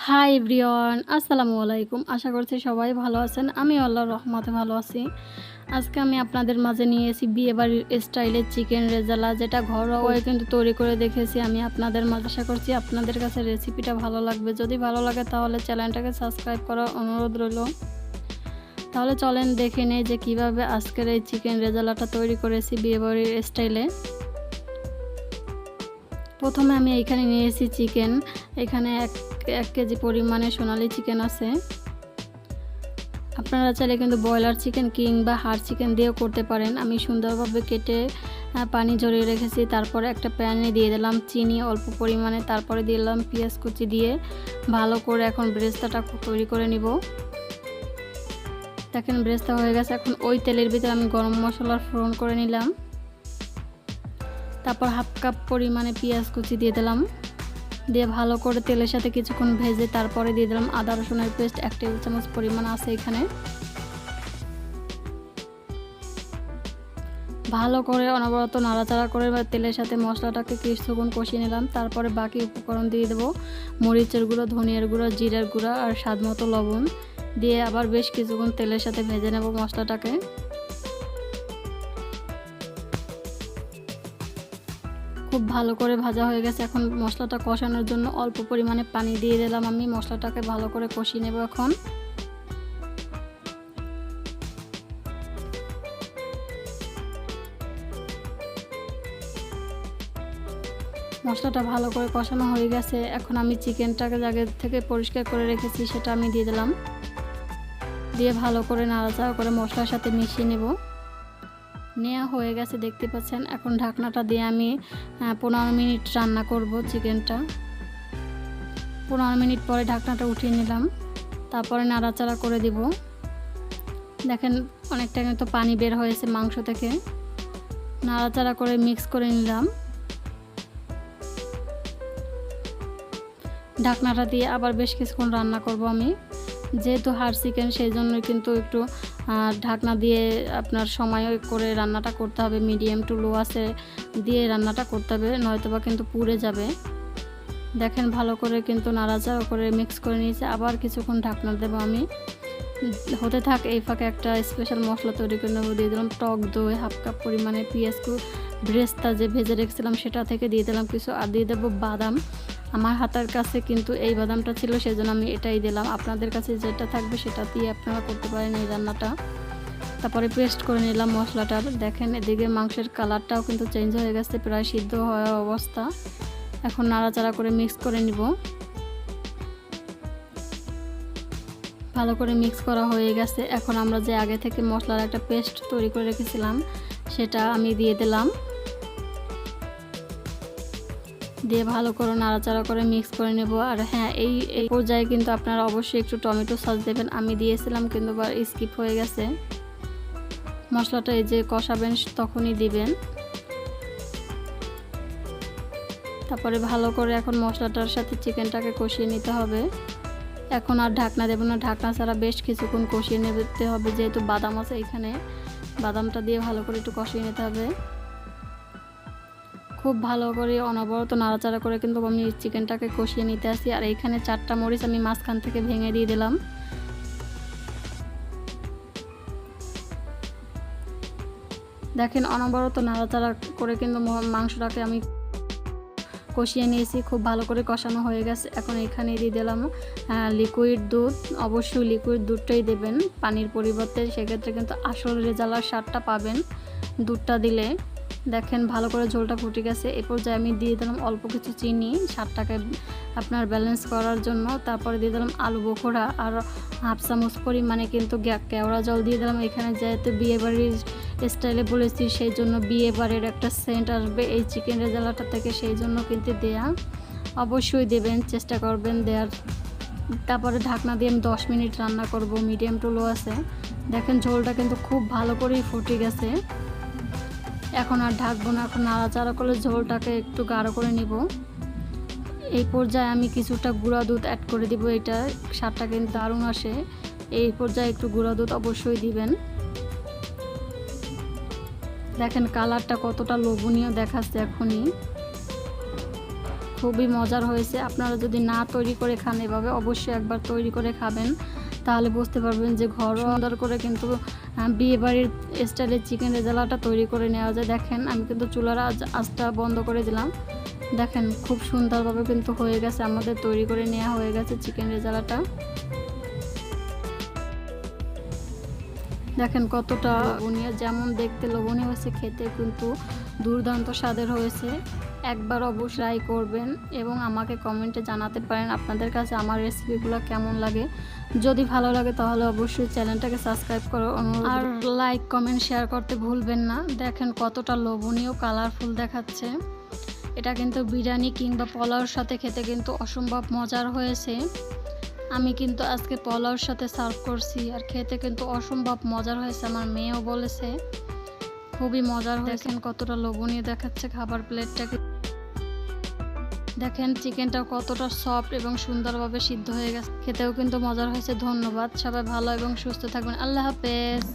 Hi everyone, আসসালামু আলাইকুম। আশা করছি সবাই ভালো আছেন। আমি আল্লাহর রহমতে ভালো আছি। আজকে আমি আপনাদের মাঝে নিয়ে এসেছি বিয়েবাড়ির স্টাইলের চিকেন রেজালা, যেটা ঘরোয়া কিন্তু তৈরি করে দেখেছি আমি আপনাদের মাঝে। আশা করছি আপনাদের কাছে রেসিপিটা ভালো লাগবে। যদি ভালো লাগে তাহলে চ্যানেলটাকে সাবস্ক্রাইব করার অনুরোধ রইল। তাহলে চলেন দেখে নেই যে কিভাবে আজকের এই চিকেন রেজালাটা তৈরি করেছি বিয়েবাড়ির স্টাইলে। প্রথমে আমি এখানে নিয়েছি চিকেন। এখানে এক কেজি পরিমাণে সোনালি চিকেন আছে। আপনারা চাইলে কিন্তু ব্রয়লার চিকেন কিংবা হাড় চিকেন দিয়েও করতে পারেন। আমি সুন্দরভাবে কেটে পানি ঝরিয়ে রেখেছি। তারপরে একটা প্যানে দিয়ে দিলাম চিনি অল্প পরিমাণে, তারপরে দিলাম পেঁয়াজ কুচি দিয়ে ভালো করে এখন ব্রেস্তাটা তৈরি করে নিব। দেখেন ব্রেস্তা হয়ে গেছে। এখন ওই তেলের ভিতরে আমি গরম মশলার ফোড়ন করে নিলাম। তারপর হাফ কাপ পরিমাণে পেঁয়াজ কুচি দিয়ে দিলাম, দিয়ে ভালো করে তেলের সাথে কিছুক্ষণ ভেজে তারপরে দিয়ে দিলাম আদা রসুনের পেস্ট 1 টেবিল চামচ পরিমাণ আছে এখানে। ভালো করে অনবরত নাড়াচাড়া করে তেলের সাথে মশলাটাকে কিছুক্ষণ কষিয়ে নিলাম। তারপরে বাকি উপকরণ দিয়ে দেবো মরিচের গুঁড়ো, ধনিয়ার গুঁড়ো, জিরার গুঁড়ো আর স্বাদ মতো লবণ দিয়ে আবার বেশ কিছুক্ষণ তেলের সাথে ভেজে নেব মশলাটাকে। খুব ভালো করে ভাজা হয়ে গেছে। এখন মশলাটা কষানোর জন্য অল্প পরিমাণে পানি দিয়ে দিলাম আমি। মশলাটাকে ভালো করে কষিয়ে নেব এখন। মশলাটা ভালো করে কষানো হয়ে গেছে। এখন আমি চিকেনটাকে আগে থেকে পরিষ্কার করে রেখেছি সেটা আমি দিয়ে দিলাম, দিয়ে ভালো করে নাড়াচাড়া করে মশলার সাথে মিশিয়ে নেব। নেওয়া হয়ে গেছে দেখতে পাচ্ছেন। এখন ঢাকনাটা দিয়ে আমি 15 মিনিট রান্না করব চিকেনটা। 15 মিনিট পরে ঢাকনাটা উঠিয়ে নিলাম, তারপরে নাড়াচাড়া করে দিব। দেখেন অনেকটা কিন্তু পানি বের হয়েছে মাংস থেকে। নাড়াচাড়া করে মিক্স করে নিলাম। ঢাকনাটা দিয়ে আবার বেশ কিছুক্ষণ রান্না করব আমি। যেহেতু হাড় চিকেন সেই জন্য কিন্তু একটু ঢাকনা দিয়ে আপনার সময় করে রান্নাটা করতে হবে। মিডিয়াম টু লো আছে দিয়ে রান্নাটা করতে হবে, নয়তোবা কিন্তু পুড়ে যাবে। দেখেন ভালো করে কিন্তু নাড়াচাড়া করে মিক্স করে নিয়েছে। আবার কিছুক্ষণ ঢাকনা দেবো আমি। হতে থাক এই ফাঁকে একটা স্পেশাল মশলা তৈরি করে নেবো। দিয়ে দিলাম টক দই, হাফ কাপ পরিমাণে পেঁয়াজ ব্রেস্তা যে ভেজে রেখেছিলাম সেটা থেকে দিয়ে দিলাম কিছু, আর দিয়ে দেবো বাদাম। আমার হাতের কাছে কিন্তু এই বাদামটা ছিল সেই জন্য আমি এটাই দিলাম। আপনাদের কাছে যেটা থাকবে সেটা দিয়ে আপনারা করতে পারেন এই রান্নাটা। তারপরে পেস্ট করে নিলাম মশলাটা। দেখেন এদিকে মাংসের কালারটাও কিন্তু চেঞ্জ হয়ে গেছে, প্রায় সিদ্ধ হওয়ার অবস্থা। এখন নাড়াচাড়া করে মিক্স করে নিব। ভালো করে মিক্স করা হয়ে গেছে। এখন আমরা যে আগে থেকে মশলার একটা পেস্ট তৈরি করে রেখেছিলাম সেটা আমি দিয়ে দিলাম, দিয়ে ভালো করে নাড়াচাড়া করে মিক্স করে নেব। আর হ্যাঁ, এই পর্যায়ে কিন্তু আপনারা অবশ্যই একটু টমেটো সস দেবেন। আমি দিয়েছিলাম কিন্তু স্কিপ হয়ে গেছে। মশলাটা এই যে কষাবেন তখনই দিবেন। তারপরে ভালো করে এখন মশলাটার সাথে চিকেনটাকে কষিয়ে নিতে হবে। এখন আর ঢাকনা দেব না, ঢাকনা ছাড়া বেশ কিছুক্ষণ কষিয়ে নিতে হবে। যেহেতু বাদাম আছে এখানে, বাদামটা দিয়ে ভালো করে একটু কষিয়ে নিতে হবে। খুব ভালো করে অনবরত নাড়াচাড়া করে কিন্তু আমি চিকেনটাকে কষিয়ে নিতে আসি। আর এইখানে 4টা মরিচ আমি মাঝখান থেকে ভেঙে দিয়ে দিলাম। দেখেন অনবরত নাড়াচাড়া করে কিন্তু মাংসটাকে আমি কষিয়ে নিয়েছি। খুব ভালো করে কষানো হয়ে গেছে। এখন এখানে দিয়ে দিলাম লিকুইড দুধ। অবশ্যই লিকুইড দুধটাই দেবেন পানির পরিবর্তে, সেক্ষেত্রে কিন্তু আসল রেজালার স্বাদটা পাবেন দুধটা দিলে। দেখেন ভালো করে ঝোলটা ফুটে গেছে। এ পর্যায়ে আমি দিয়ে দিলাম অল্প কিছু চিনি স্বাদটাকে আপনার ব্যালেন্স করার জন্য। তারপরে দিয়ে দিলাম আলু বোখরা আর হাফ চামচ পরিমাণে কিন্তু কেওড়া জল দিয়ে দিলাম। এখানে যেহেতু বিয়েবাড়ির স্টাইলে বলেছি সেই জন্য বিয়েবাড়ির একটা সেন্ট আসবে এই চিকেন রেজালাটা থেকে, সেই জন্য কিন্তু দেয়া। অবশ্যই দেবেন, চেষ্টা করবেন দেওয়ার। তারপরে ঢাকনা দিয়ে আমি 10 মিনিট রান্না করব, মিডিয়াম টু লো আছে। দেখেন ঝোলটা কিন্তু খুব ভালো করেই ফুটে গেছে। এখন আর ঢাকবো না, এখন নাড়াচাড়া করে ঝোলটাকে একটু গাঢ় করে নিব। এই পর্যায়ে আমি কিছুটা গুঁড়া দুধ অ্যাড করে দিব। এটা স্বাদটা কিন্তু দারুণ আসে। এই পর্যায়ে একটু গুঁড়া দুধ অবশ্যই দিবেন। দেখেন কালারটা কতটা লোভনীয় দেখাচ্ছে এখনই। খুবই মজার হয়েছে। আপনারা যদি না তৈরি করে খান এভাবে, অবশ্যই একবার তৈরি করে খাবেন, তাহলে বুঝতে পারবেন যে ঘরোয়া সুন্দর করে কিন্তু বিয়েবাড়ির স্টাইলের চিকেন রেজালাটা তৈরি করে নেওয়া যায়। দেখেন আমি কিন্তু চুলার আঁচটা বন্ধ করে দিলাম। দেখেন খুব সুন্দরভাবে কিন্তু হয়ে গেছে, আমাদের তৈরি করে নেওয়া হয়ে গেছে চিকেন রেজালাটা। দেখেন কতটা লোভনীয়, যেমন দেখতে লোভনীয় হয়েছে, খেতে কিন্তু দুর্দান্ত স্বাদের হয়েছে। একবার অবশ্যই ট্রাই করবেন এবং আমাকে কমেন্টে জানাতে পারেন আপনাদের কাছে আমার রেসিপিগুলো কেমন লাগে। যদি ভালো লাগে তাহলে অবশ্যই চ্যানেলটাকে সাবস্ক্রাইব করার অনুরোধ, আর লাইক কমেন্ট শেয়ার করতে ভুলবেন না। দেখেন কতটা লোভনীয় কালারফুল দেখাচ্ছে। এটা কিন্তু বিরিয়ানি কিংবা পোলাওর সাথে খেতে কিন্তু অসম্ভব মজার হয়েছে। আমি কিন্তু আজকে পোলাওর সাথে সার্ভ করছি, আর খেতে কিন্তু অসম্ভব মজার হয়েছে। আমার মেয়েও বলেছে খুবই মজার হয়েছে। দেখেন কতটা লোভনীয় দেখাচ্ছে খাবার প্লেটটাকে। দেখেন চিকেনটা কতটা সফট এবং সুন্দরভাবে সিদ্ধ হয়ে গেছে, খেতেও কিন্তু মজার হয়েছে। ধন্যবাদ, সবাই ভালো এবং সুস্থ থাকবেন। আল্লাহ হাফেজ।